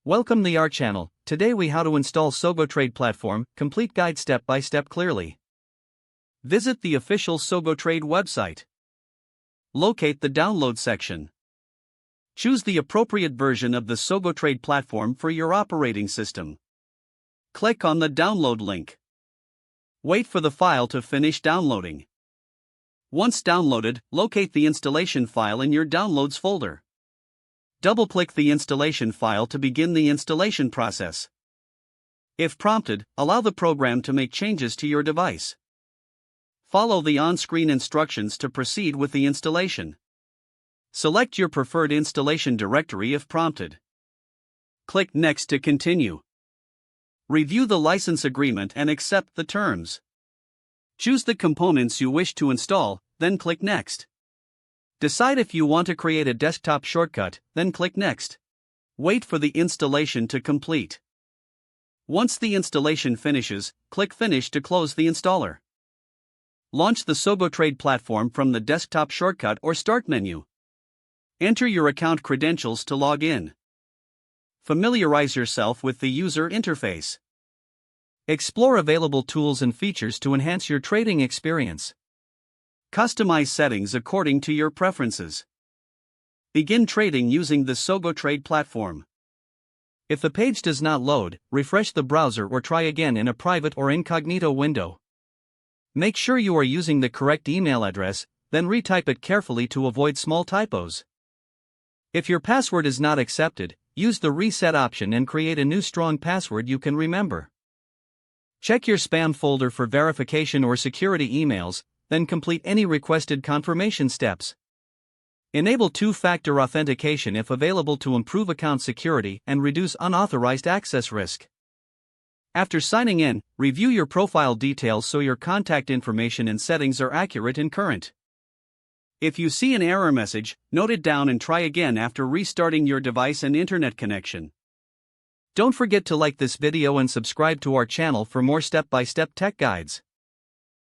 Welcome to our channel. Today we how to install SogoTrade platform, complete guide step by step clearly. Visit the official SogoTrade website. Locate the download section. Choose the appropriate version of the SogoTrade platform for your operating system. Click on the download link. Wait for the file to finish downloading. Once downloaded, locate the installation file in your Downloads folder. Double-click the installation file to begin the installation process. If prompted, allow the program to make changes to your device. Follow the on-screen instructions to proceed with the installation. Select your preferred installation directory if prompted. Click Next to continue. Review the license agreement and accept the terms. Choose the components you wish to install, then click Next. Decide if you want to create a desktop shortcut, then click Next. Wait for the installation to complete. Once the installation finishes, click Finish to close the installer. Launch the SogoTrade platform from the desktop shortcut or Start menu. Enter your account credentials to log in. Familiarize yourself with the user interface. Explore available tools and features to enhance your trading experience. Customize settings according to your preferences. Begin trading using the SogoTrade platform. If the page does not load, refresh the browser or try again in a private or incognito window. Make sure you are using the correct email address, then retype it carefully to avoid small typos. If your password is not accepted, use the reset option and create a new strong password you can remember. Check your spam folder for verification or security emails, then complete any requested confirmation steps. Enable two-factor authentication if available to improve account security and reduce unauthorized access risk. After signing in, review your profile details so your contact information and settings are accurate and current. If you see an error message, note it down and try again after restarting your device and internet connection. Don't forget to like this video and subscribe to our channel for more step-by-step tech guides.